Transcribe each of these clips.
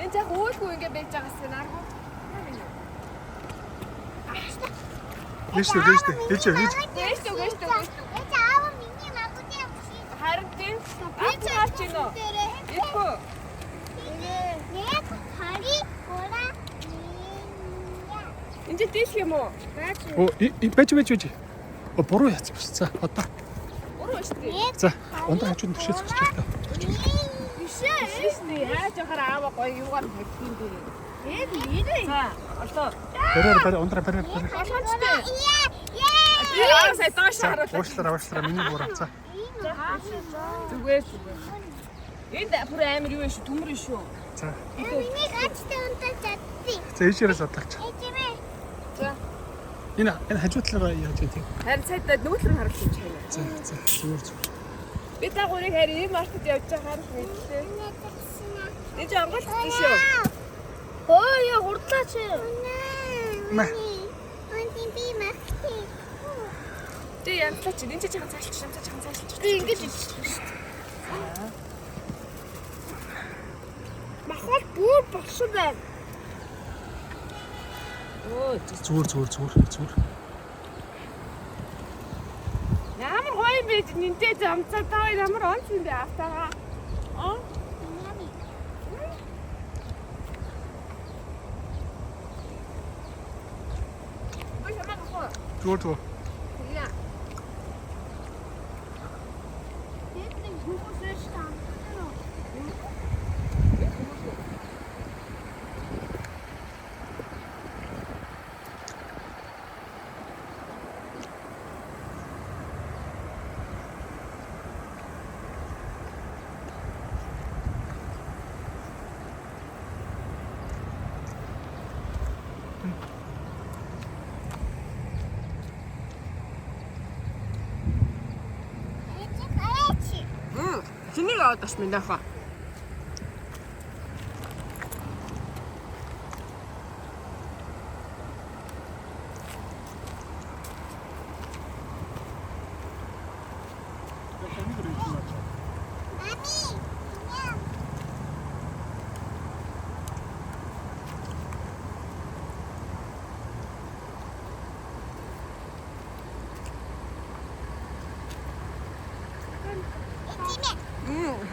Энэ яг өөлгүй ингэ байж байгаас нааргүй. Гээштэ. Ээж. 아우 미니 마구대 없이. Харин тийм. Аач гинөө. Ихгүй. 내가 다리 보라. Энд тийш юм уу? Оо, байж. Буруу яц. За, одоо. Уруу шүү дээ. За, ундаа хажууд төвшөөс гэж байна. Биш ээ. Яаж яхаар аава гоё юугаар хэлсэн дээ. За, олоо. Барай, ундраа. Олоочтой. 예. Аа сая доош харуулаа. Уушлаа. Миний буруу. За. Зүгээр. Энд бүр амар юу шүү, төмөр шүү. За. 미니 같이 온다 잡지. За, ээжээрээ задлаач. 애집에. За. Энэ хажуудлаараа яаж гэдэг. Харин цайдаа нүүдлэр харуулж байна. За, зүгээр. Би дагуурыг харин ийм мартад явж байгаа харах мэдлээ. Энд ангалцсан шүү. Ой, хурдлаач. 언니 비 막히. Тэ янзлаач. Энд чи чахан цаашилч. Тэ ингэж ичсэн шүү дээ. Махал бүр болсон байна. Өө, Зүгээр. ямар гоё юм бэ? Нинтээ замцаа таа ямар онц юм бэ автагаа. Аа? Зүгээр. Ja. Чиний аваад аш минь дахаа.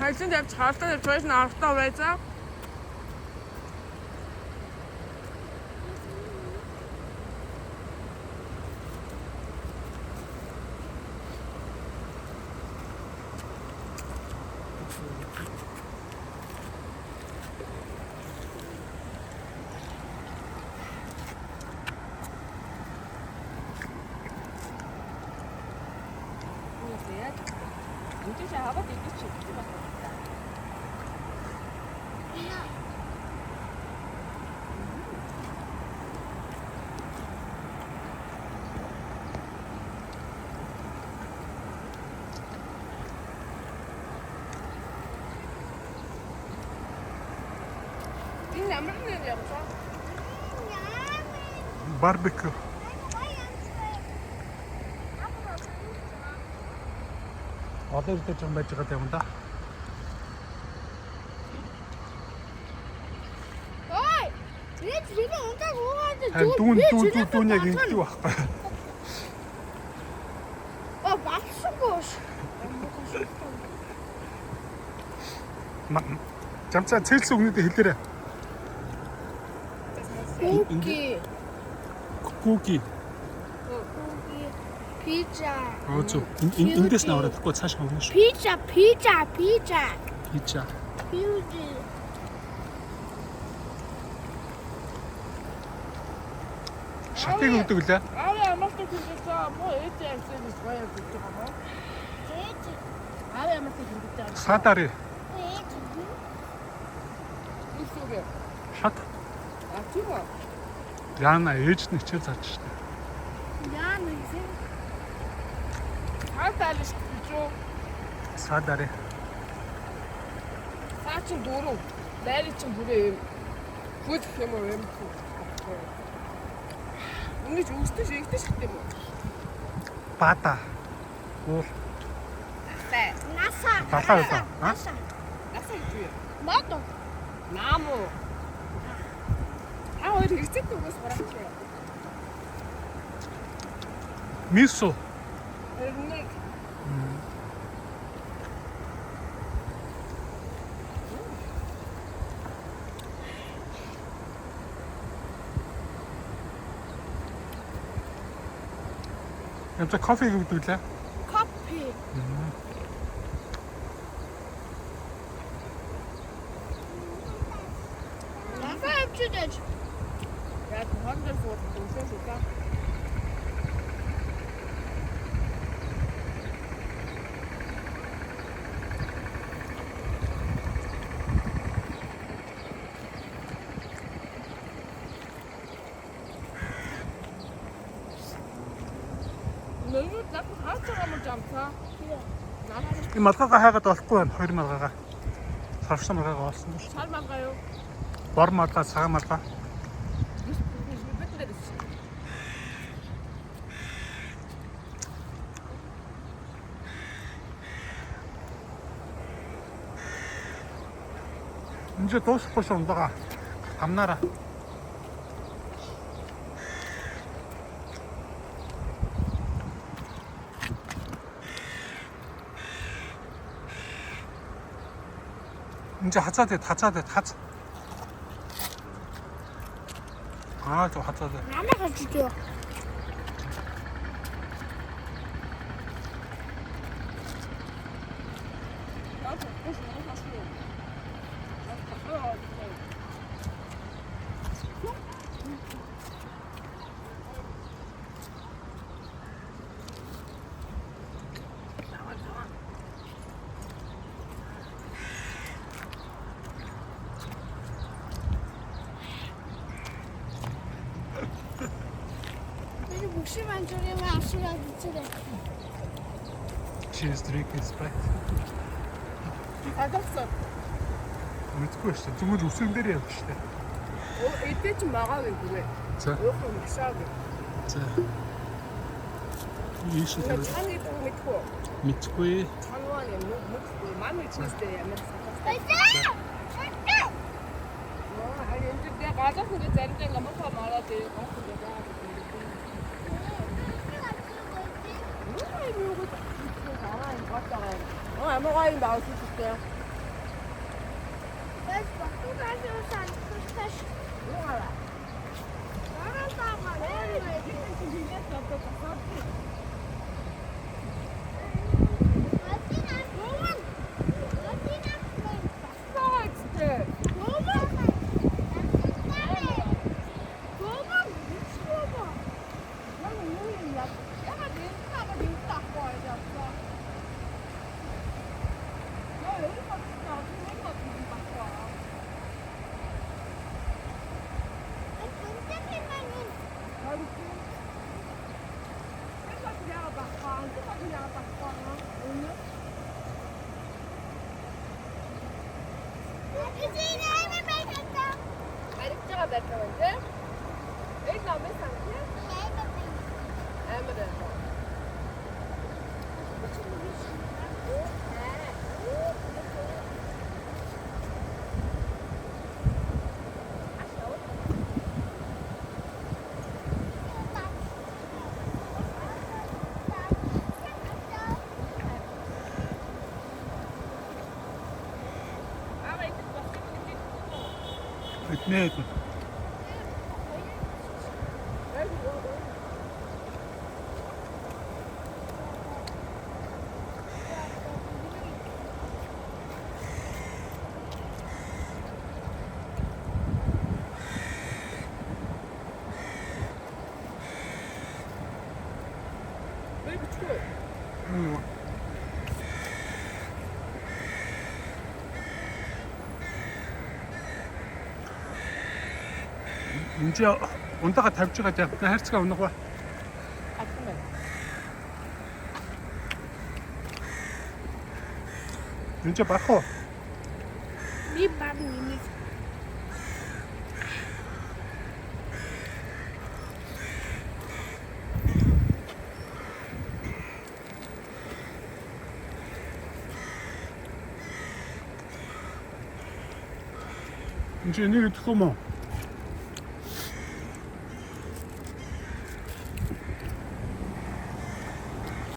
Хайсан дэвч хаалтаа дэвч байж наартаа байцаа. Энд чи хаваад идэж чи. Энэ ямар нэг юм бэ? Барбекю. Одоо ирдэж байж байгаа юм да. ой! 집에 온다 고가지고 Дүүн яг ингэдэг байхгүй. 막수고. Жамцаа цэлс өгнөдөө хэлээрэй. Куки. 피자. Ооцоо. Эндээс наваад тэгэхгүй цааш хавна шүү. 피자. Пича. 퓨즈. Шатыг өгдөг лээ. Аа ямартай хэлчихсэн. Мо ээж ярьсан юм байна гэж байгаа юм. ээж. Аа ямартай хэлчихсэн. Садари. ээж. Исүгэ. Шат. А тийм үү? Яна ээж нь хичээл зааж штэ. яа нэгсэн. Хаалтаалж шүү. Садари. Цаа чин дөрөв. Найр чин бүрээ юм. Хөдөх юм уу юм. Үнийг үстэй шигтэй шигтэй юм уу? Бата. Уул. 나사. Далаа уу? 나사. Насаа гэж юу? 뭐도. Нааму. өөр хэрэгцээтэй үгээс барах чи. Мисо. Нэг Янз кофе гэдэг лээ. 커피. 나가 입주되지. 야, 동안들 뭐 동생 줄까? 너무 나쁜 하차가면 잠깐. 나는 이 малгайгаа хайгаад болохгүй байна. Хоёр малгайгаа. Сарвсан малгайгаа болсон л. 잘 막아요. Бор малгай, цагаан малгай. 이제 дуусахгүй шүү ундагаа. Амнаараа. 이제 하자 돼. 하자. 아, 저 하자 돼. 나나가 죽여. 나도 그래서 너무 사실이야. 나 바꿔. 이제 목숨만 줄이면 아수라 미치래. Через дрейк спрайт. 받았어. Мэдгүй шүү дээ. Зүгээр үсэн дээр явах шүү дээ. 이때쯤 막아왜 그래? За. 이렇게 믹스하게. За. Ийш 근데 л 찬이 또 넣고 мэдгүй. 찬원이 먹고 마늘 치즈에 야면서 됐어! 아니 이제 내가 맞아서 이제 짠짠가 먹고 말하지. 안 먹어야 나올 수 있을게. 먹어라. 진짜. Ayrıca belki önce. İlk namı sanki. Emre. Nee. 왜 이렇게 추워? 이제 온다가 달주가 돼. 나 헬스가 오는 거야. 아프면. 이제 바꿔. 네 밥이 이미 이제 니를 두고 뭐.